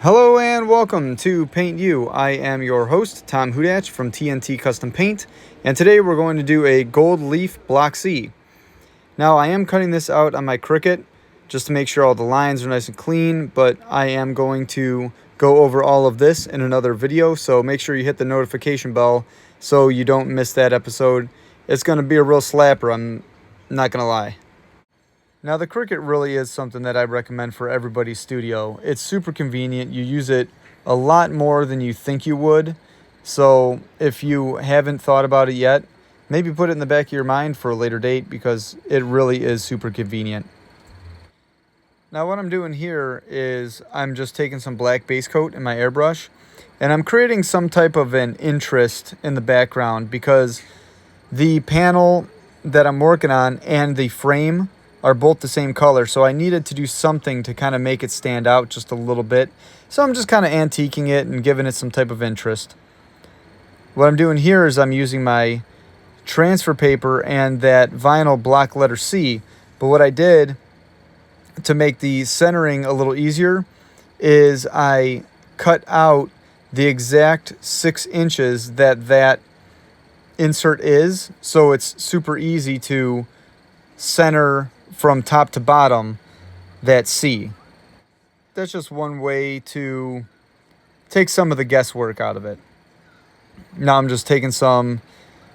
Hello and welcome to PaintU. I am your host, Tom Hudach from TNT Custom Paint, and today we're going to do a gold leaf block C. Now I am cutting this out on my Cricut just to make sure all the lines are nice and clean, but I am going to go over all of this in another video, so make sure you hit the notification bell so you don't miss that episode. It's going to be a real slapper, I'm not going to lie. Now the Cricut really is something that I recommend for everybody's studio. It's super convenient. You use it a lot more than you think you would. So if you haven't thought about it yet, maybe put it in the back of your mind for a later date because it really is super convenient. Now what I'm doing here is I'm just taking some black base coat in my airbrush and I'm creating some type of an interest in the background because the panel that I'm working on and the frame are both the same color, so I needed to do something to kind of make it stand out just a little bit. So I'm just kind of antiquing it and giving it some type of interest. What I'm doing here is I'm using my transfer paper and that vinyl block letter C, but what I did to make the centering a little easier is I cut out the exact 6 inches that insert is, so it's super easy to center from top to bottom that C. That's just one way to take some of the guesswork out of it. Now I'm just taking some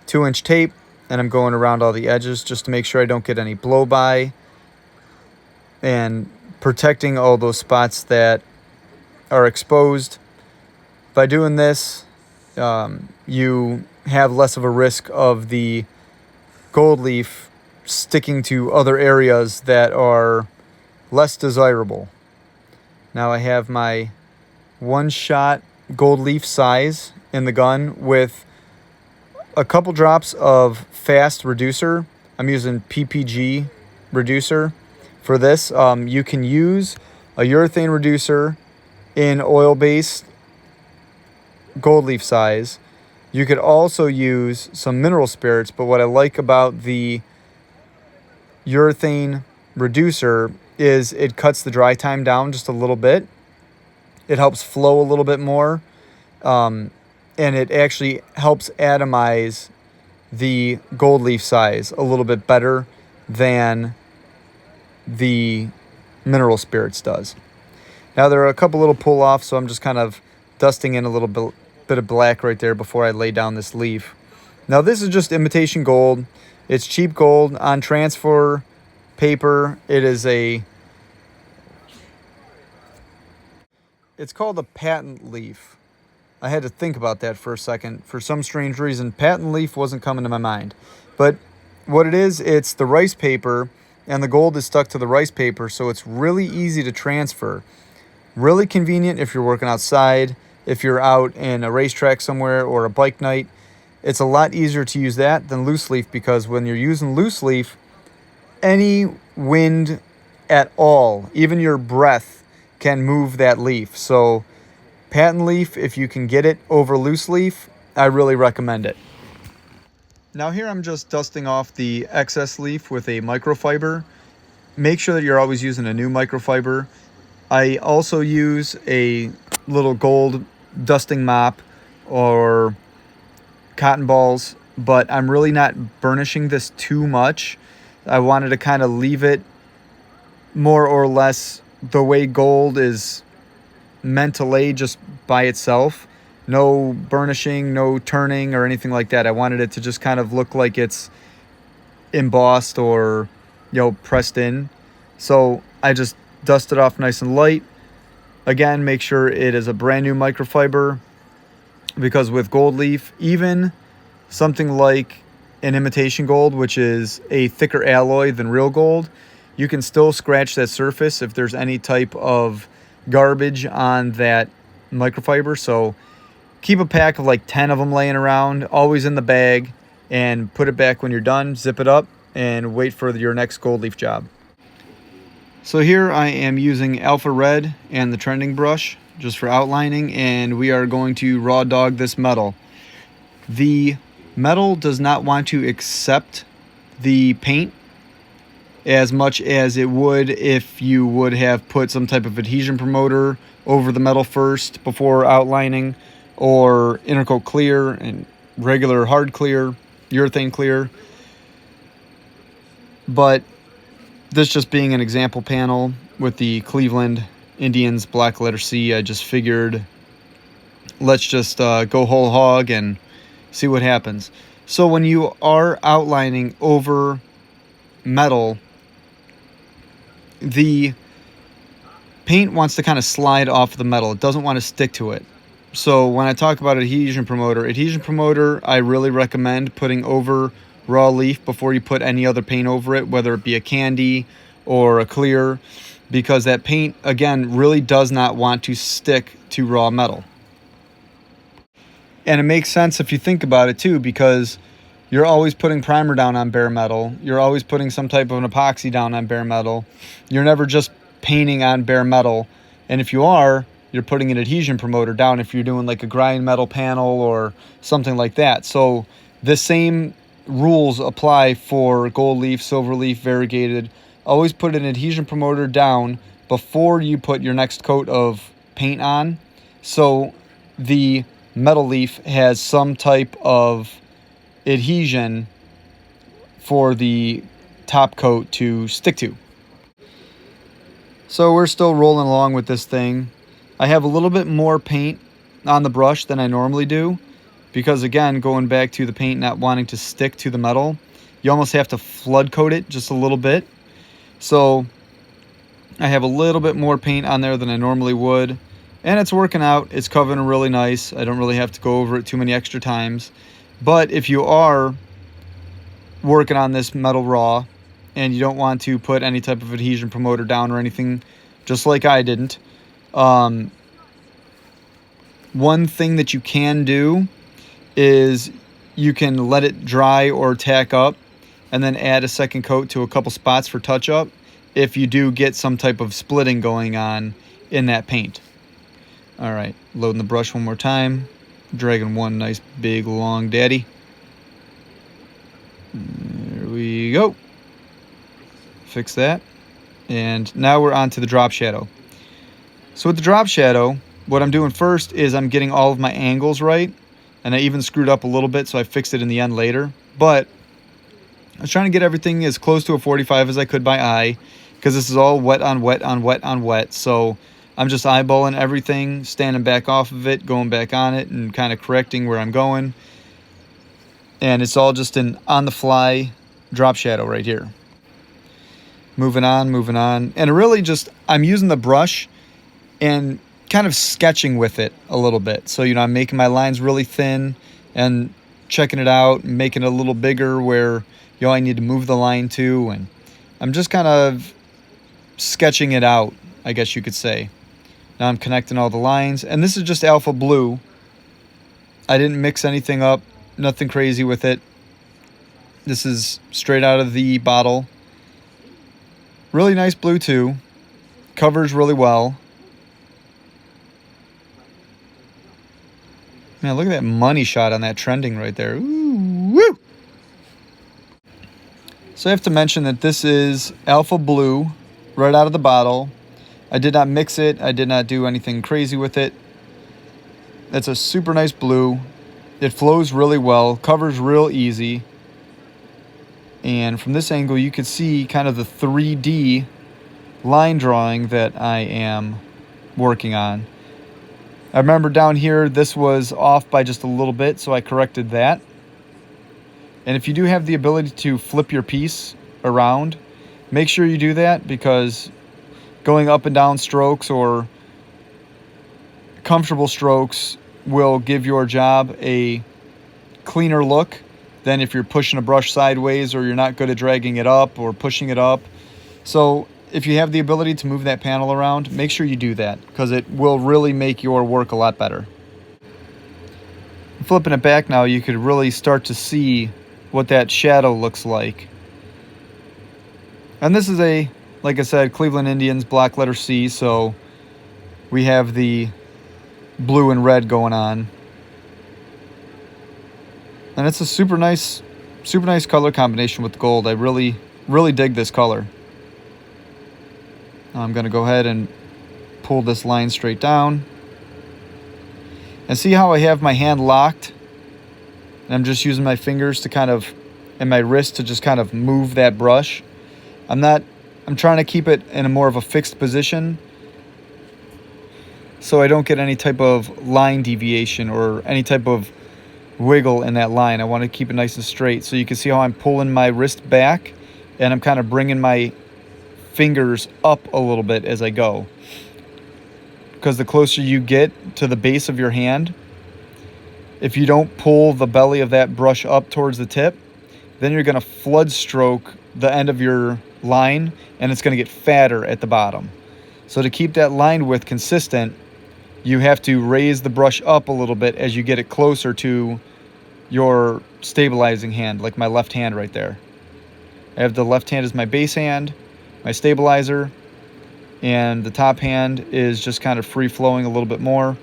2-inch tape and I'm going around all the edges just to make sure I don't get any blow by and protecting all those spots that are exposed. By doing this, you have less of a risk of the gold leaf sticking to other areas that are less desirable. Now I have my 1-shot gold leaf size in the gun with a couple drops of fast reducer. I'm using PPG reducer for this. You can use a urethane reducer in oil-based gold leaf size. You could also use some mineral spirits, but what I like about the urethane reducer is it cuts the dry time down just a little bit. It helps flow a little bit more, and it actually helps atomize the gold leaf size a little bit better than the mineral spirits does. Now there are a couple little pull-offs, so I'm just kind of dusting in a little bit of black right there before I lay down this leaf. Now this is just imitation gold. It's cheap gold on transfer paper. It's called a patent leaf. I had to think about that for a second. For some strange reason, patent leaf wasn't coming to my mind. But what it is, it's the rice paper, and the gold is stuck to the rice paper, so it's really easy to transfer. Really convenient if you're working outside, if you're out in a racetrack somewhere or a bike night. It's a lot easier to use that than loose leaf because when you're using loose leaf, any wind at all, even your breath, can move that leaf. So patent leaf, if you can get it over loose leaf, I really recommend it. Now here I'm just dusting off the excess leaf with a microfiber. Make sure that you're always using a new microfiber. I also use a little gold dusting mop or cotton balls, but I'm really not burnishing this too much. I wanted to kind of leave it more or less the way gold is meant to lay, just by itself. No burnishing, no turning or anything like that. I wanted it to just kind of look like it's embossed or, pressed in. So I just dust it off nice and light. Again, make sure it is a brand new microfiber, because with gold leaf, even something like an imitation gold, which is a thicker alloy than real gold, you can still scratch that surface if there's any type of garbage on that microfiber. So keep a pack of like 10 of them laying around, always in the bag, and put it back when you're done, zip it up, and wait for your next gold leaf job. So here I am using Alpha Red and the trending brush just for outlining, and we are going to raw dog this metal. The metal does not want to accept the paint as much as it would if you would have put some type of adhesion promoter over the metal first before outlining, or intercoat clear and regular hard clear, urethane clear. But this just being an example panel with the Cleveland Indians black letter C, I just figured let's just go whole hog and see what happens. So when you are outlining over metal, the paint wants to kind of slide off the metal. It doesn't want to stick to it. So when I talk about adhesion promoter, I really recommend putting over raw leaf before you put any other paint over it, whether it be a candy or a clear, because that paint, again, really does not want to stick to raw metal. And it makes sense if you think about it too, because you're always putting primer down on bare metal. You're always putting some type of an epoxy down on bare metal. You're never just painting on bare metal. And if you are, you're putting an adhesion promoter down if you're doing like a grind metal panel or something like that. So the same rules apply for gold leaf, silver leaf, variegated. Always put an adhesion promoter down before you put your next coat of paint on, so the metal leaf has some type of adhesion for the top coat to stick to. So we're still rolling along with this thing. I have a little bit more paint on the brush than I normally do, because again, going back to the paint not wanting to stick to the metal, you almost have to flood coat it just a little bit. So I have a little bit more paint on there than I normally would, and it's working out. It's covering really nice. I don't really have to go over it too many extra times. But if you are working on this metal raw and you don't want to put any type of adhesion promoter down or anything, just like I didn't, one thing that you can do is you can let it dry or tack up and then add a second coat to a couple spots for touch up if you do get some type of splitting going on in that paint. All right, loading the brush one more time, dragging one nice big long daddy. There we go. Fix that. And now we're on to the drop shadow. So with the drop shadow, what I'm doing first is I'm getting all of my angles right, and I even screwed up a little bit, so I fixed it in the end later. But I was trying to get everything as close to a 45 as I could by eye, because this is all wet on wet on wet on wet. So I'm just eyeballing everything, standing back off of it, going back on it, and kind of correcting where I'm going. And it's all just an on-the-fly drop shadow right here. Moving on, moving on. And really just, I'm using the brush and kind of sketching with it a little bit. So, you know, I'm making my lines really thin and checking it out and making it a little bigger where, you know, I need to move the line to. And I'm just kind of sketching it out, I guess you could say. Now I'm connecting all the lines. And this is just alpha blue. I didn't mix anything up. Nothing crazy with it. This is straight out of the bottle. Really nice blue too. Covers really well. Man, look at that money shot on that trending right there. Ooh, woo! So I have to mention that this is alpha blue right out of the bottle. I did not mix it. I did not do anything crazy with it. It's a super nice blue. It flows really well, covers real easy. And from this angle, you can see kind of the 3D line drawing that I am working on. I remember down here, this was off by just a little bit, so I corrected that. And if you do have the ability to flip your piece around, make sure you do that, because going up and down strokes or comfortable strokes will give your job a cleaner look than if you're pushing a brush sideways or you're not good at dragging it up or pushing it up. So if you have the ability to move that panel around, make sure you do that, because it will really make your work a lot better. Flipping it back now, you could really start to see what that shadow looks like. And this is a, like I said, Cleveland Indians black letter C, so we have the blue and red going on. And it's a super nice color combination with the gold. I really dig this color. I'm going to go ahead and pull this line straight down. And see how I have my hand locked? And I'm just using my fingers to kind of, and my wrist to just kind of move that brush. I'm trying to keep it in a more of a fixed position so I don't get any type of line deviation or any type of wiggle in that line. I want to keep it nice and straight. So you can see how I'm pulling my wrist back and I'm kind of bringing my fingers up a little bit as I go. Because the closer you get to the base of your hand, if you don't pull the belly of that brush up towards the tip, then you're going to flood stroke the end of your line and it's going to get fatter at the bottom. So to keep that line width consistent, you have to raise the brush up a little bit as you get it closer to your stabilizing hand, like my left hand right there. I have the left hand as my base hand, my stabilizer, and the top hand is just kind of free flowing a little bit more.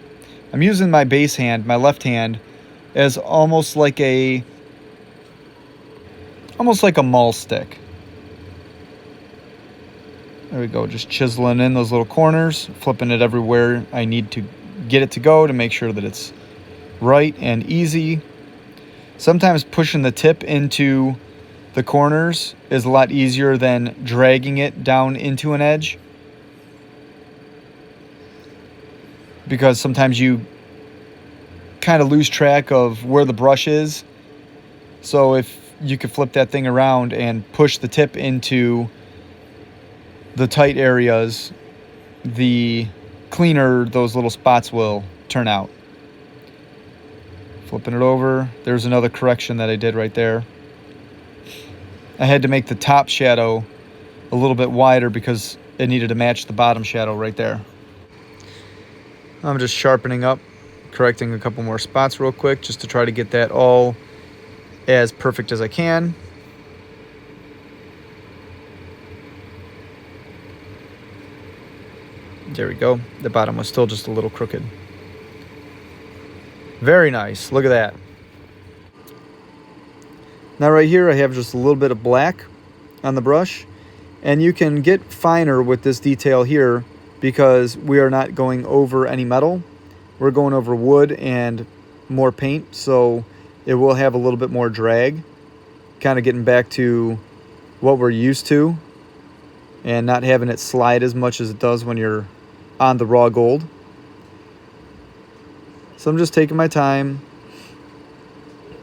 I'm using my base hand, my left hand, as almost like a maul stick. There we go, just chiseling in those little corners, flipping it everywhere I need to get it to go to make sure that it's right and easy. Sometimes pushing the tip into the corners is a lot easier than dragging it down into an edge, because sometimes you kind of lose track of where the brush is. So if you could flip that thing around and push the tip into the tight areas, the cleaner those little spots will turn out. Flipping it over, there's another correction that I did right there. I had to make the top shadow a little bit wider because it needed to match the bottom shadow right there. I'm just sharpening up, correcting a couple more spots real quick just to try to get that all as perfect as I can. There we go. The bottom was still just a little crooked. Very nice. Look at that. Now right here I have just a little bit of black on the brush, and you can get finer with this detail here because we are not going over any metal. We're going over wood and more paint, so it will have a little bit more drag, kind of getting back to what we're used to and not having it slide as much as it does when you're on the raw gold. So I'm just taking my time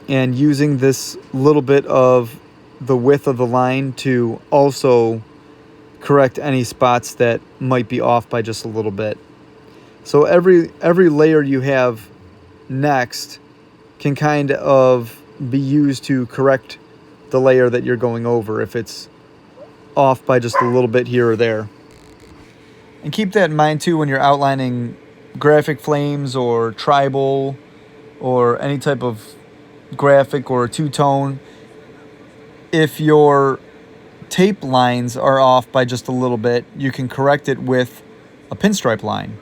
and using this little bit of the width of the line to also correct any spots that might be off by just a little bit. So every layer you have next can kind of be used to correct the layer that you're going over if it's off by just a little bit here or there. And keep that in mind too when you're outlining graphic flames or tribal or any type of graphic or two-tone. If your tape lines are off by just a little bit, you can correct it with a pinstripe line.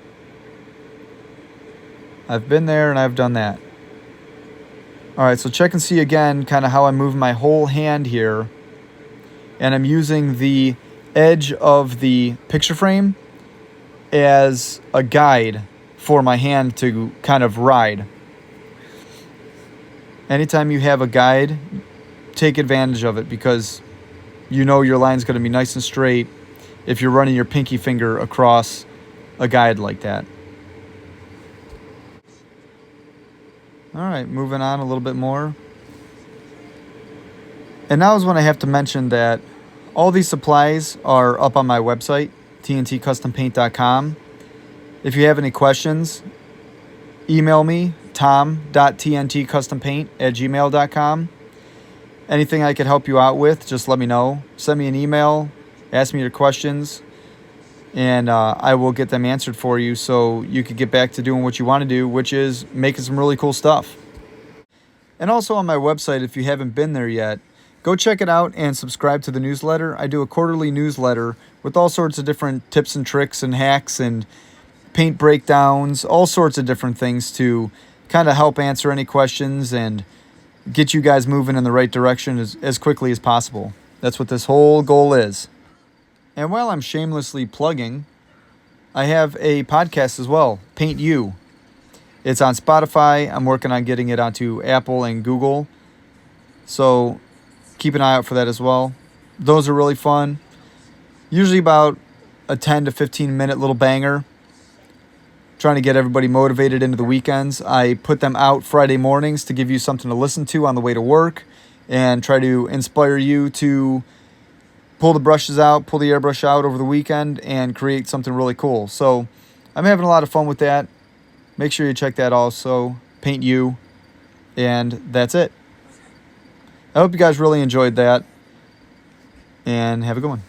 I've been there and I've done that. All right, so check and see again kind of how I move my whole hand here. And I'm using the edge of the picture frame as a guide for my hand to kind of ride. Anytime you have a guide, take advantage of it because you know your line's going to be nice and straight if you're running your pinky finger across a guide like that. All right, moving on a little bit more. And now is when I have to mention that all these supplies are up on my website, tntcustompaint.com. If you have any questions, email me, tom.tntcustompaint@gmail.com. Anything I could help you out with, just let me know. Send me an email, ask me your questions, and I will get them answered for you so you could get back to doing what you want to do, which is making some really cool stuff. And also on my website, if you haven't been there yet, go check it out and subscribe to the newsletter. I do a quarterly newsletter with all sorts of different tips and tricks and hacks and paint breakdowns, all sorts of different things to kind of help answer any questions and get you guys moving in the right direction as quickly as possible. That's what this whole goal is. And while I'm shamelessly plugging, I have a podcast as well, PaintU. It's on Spotify. I'm working on getting it onto Apple and Google. So keep an eye out for that as well. Those are really fun. Usually about a 10 to 15 minute little banger. Trying to get everybody motivated into the weekends. I put them out Friday mornings to give you something to listen to on the way to work and try to inspire you to pull the brushes out, pull the airbrush out over the weekend and create something really cool. So I'm having a lot of fun with that. Make sure you check that also, PaintU, and that's it. I hope you guys really enjoyed that, and have a good one.